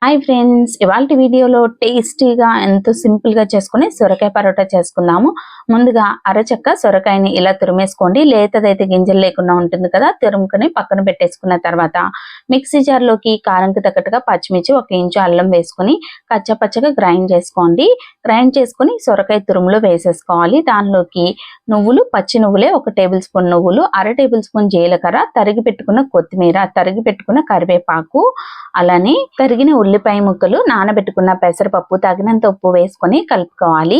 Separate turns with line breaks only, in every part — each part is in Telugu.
హాయ్ ఫ్రెండ్స్, ఇవాల్టి వీడియోలో టేస్టీగా ఎంతో సింపుల్గా చేసుకుని సొరకాయ పరోటా చేసుకుందాము. ముందుగా అరచక్క సొరకాయని ఇలా తురిమేసుకోండి. లేతదైతే గింజలు లేకుండా ఉంటుంది కదా, తురుముకొని పక్కన పెట్టేసుకున్న తర్వాత మిక్సీ జార్లోకి కారంకి తగ్గట్టుగా పచ్చిమిర్చి 1 ఇంచు అల్లం వేసుకొని కచ్చపచ్చగా గ్రైండ్ చేసుకోండి. గ్రైండ్ చేసుకుని సొరకాయ తురుములో వేసేసుకోవాలి. దానిలోకి నువ్వులు, పచ్చి నువ్వులే 1 టేబుల్ స్పూన్ నువ్వులు, 1/2 టేబుల్ స్పూన్ జీలకర్ర, తరిగి పెట్టుకున్న కొత్తిమీర, తరిగి పెట్టుకున్న కరివేపాకు, అలానే తరిగిన ఉల్లిపాయ ముక్కలు, నానబెట్టుకున్న పెసరపప్పు, తగినంత ఉప్పు వేసుకొని కలుపుకోవాలి.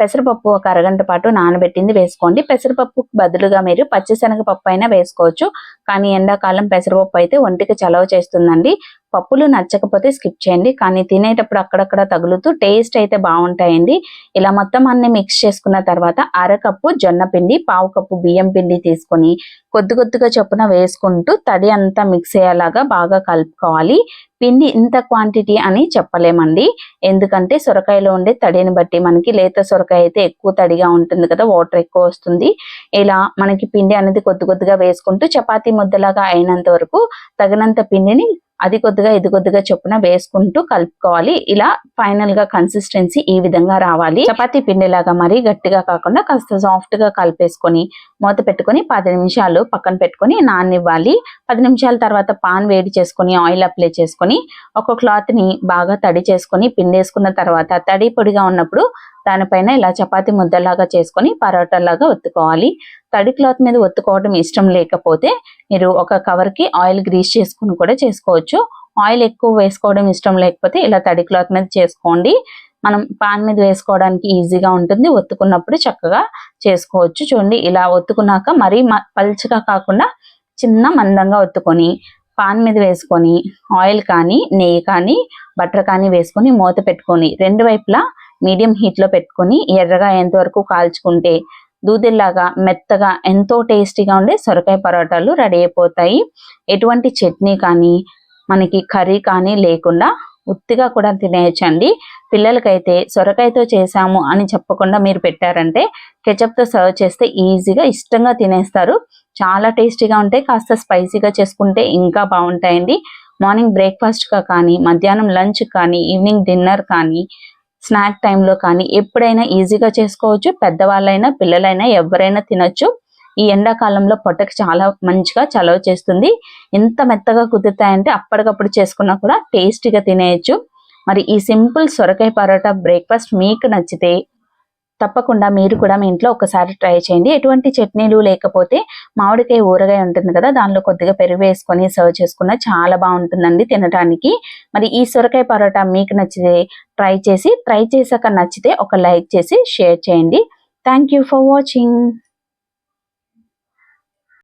పెసరపప్పు 1 అరగంట పాటు నానబెట్టింది వేసుకోండి. పెసరపప్పు బదులుగా మీరు పచ్చిశనగపప్పు అయినా వేసుకోవచ్చు. కానీ ఎండాకాలం పెసరపప్పు అయితే ఒంటికి చలవ చేస్తుందండి. పప్పులు నచ్చకపోతే స్కిప్ చేయండి. కానీ తినేటప్పుడు అక్కడక్కడ తగులుతూ టేస్ట్ అయితే బాగుంటాయండి. ఇలా మొత్తం అన్ని మిక్స్ చేసుకున్న తర్వాత 1/2 కప్పు జొన్న పిండి, 1/2 కప్పు బియ్యం పిండి తీసుకొని కొద్దిగా చొప్పున వేసుకుంటూ తడి అంతా మిక్స్ అయ్యేలాగా బాగా కలుపుకోవాలి. పిండి ఇంత క్వాంటిటీ అని చెప్పలేమండి, ఎందుకంటే సొరకాయలో ఉండే తడిని బట్టి. మనకి లేత సొరకాయ అయితే ఎక్కువ తడిగా ఉంటుంది కదా, వాటర్ ఎక్కువ వస్తుంది. ఇలా మనకి పిండి అనేది కొద్దిగా వేసుకుంటూ చపాతీ ముద్దలాగా అయినంత వరకు తగినంత పిండిని అది కొద్దిగా ఇది కొద్దిగా చొప్పున వేసుకుంటూ కలుపుకోవాలి. ఇలా ఫైనల్ గా కన్సిస్టెన్సీ ఈ విధంగా రావాలి. చపాతీ పిండిలాగా మరీ గట్టిగా కాకుండా కాస్త సాఫ్ట్ గా కలిపేసుకొని మూత పెట్టుకొని 10 నిమిషాలు పక్కన పెట్టుకొని నాననివ్వాలి. 10 నిమిషాల తర్వాత పాన్ వేడి చేసుకొని ఆయిల్ అప్లై చేసుకొని ఒక క్లాత్ ని బాగా తడి చేసుకొని పిండేసుకున్న తర్వాత తడి పొడిగా ఉన్నప్పుడు దానిపైన ఇలా చపాతీ ముద్దలాగా చేసుకొని పరోటాలాగా ఒత్తుకోవాలి. తడి క్లాత్ మీద ఒత్తుకోవడం ఇష్టం లేకపోతే మీరు ఒక కవర్ కి ఆయిల్ గ్రీస్ చేసుకుని కూడా చేసుకోవచ్చు. ఆయిల్ ఎక్కువ వేసుకోవడం ఇష్టం లేకపోతే ఇలా తడి క్లాత్ మీద చేసుకోండి. మనం పాన్ మీద వేసుకోవడానికి ఈజీగా ఉంటుంది. ఒత్తుకున్నప్పుడు చక్కగా చేసుకోవచ్చు. చూడండి, ఇలా ఒత్తుకున్నాక మరీ పల్చగా కాకుండా చిన్న మందంగా ఒత్తుకొని పాన్ మీద వేసుకొని ఆయిల్ కానీ నెయ్యి కానీ బటర్ కానీ వేసుకొని మూత పెట్టుకొని 2 వైపులా మీడియం హీట్ లో పెట్టుకొని ఎర్రగా అయ్యేంత వరకు కాల్చుకుంటే దూదిలాగా మెత్తగా ఎంతో టేస్టీగా ఉండే సొరకాయ పరోటాలు రెడీ అయిపోతాయి. ఎటువంటి చట్నీ కానీ మనకి కర్రీ కానీ లేకుండా ఉత్తిగా కూడా తినేయచ్చండి. పిల్లలకైతే సొరకాయతో చేసాము అని చెప్పకుండా మీరు పెట్టారంటే కెచప్తో సర్వ్ చేస్తే ఈజీగా ఇష్టంగా తినేస్తారు. చాలా టేస్టీగా ఉంటాయి. కాస్త స్పైసీగా చేసుకుంటే ఇంకా బాగుంటాయండి. మార్నింగ్ బ్రేక్ఫాస్ట్గా కానీ, మధ్యాహ్నం లంచ్ కానీ, ఈవినింగ్ డిన్నర్ కానీ, స్నాక్ టైంలో కానీ ఎప్పుడైనా ఈజీగా చేసుకోవచ్చు. పెద్దవాళ్ళైనా పిల్లలైనా ఎవరైనా తినొచ్చు. ఈ ఎండాకాలంలో పొట్టకి చాలా మంచిగా చలవ చేస్తుంది. ఎంత మెత్తగా కుదురుతాయంటే అప్పటికప్పుడు చేసుకున్నా కూడా టేస్టీగా తినేయచ్చు. మరి ఈ సింపుల్ సొరకాయ పరోటా బ్రేక్ఫాస్ట్ మీకు నచ్చితే తప్పకుండా మీరు కూడా మీ ఇంట్లో ఒకసారి ట్రై చేయండి. ఎటువంటి చట్నీలు లేకపోతే మామిడికాయ ఊరగాయ ఉంటుంది కదా, దానిలో కొద్దిగా పెరుగు వేసుకొని సర్వ్ చేసుకున్న చాలా బాగుంటుందండి తినడానికి. మరి ఈ సొరకాయ పరోటా మీకు నచ్చితే ట్రై చేశాక నచ్చితే ఒక లైక్ చేసి షేర్ చేయండి. Thank you for watching.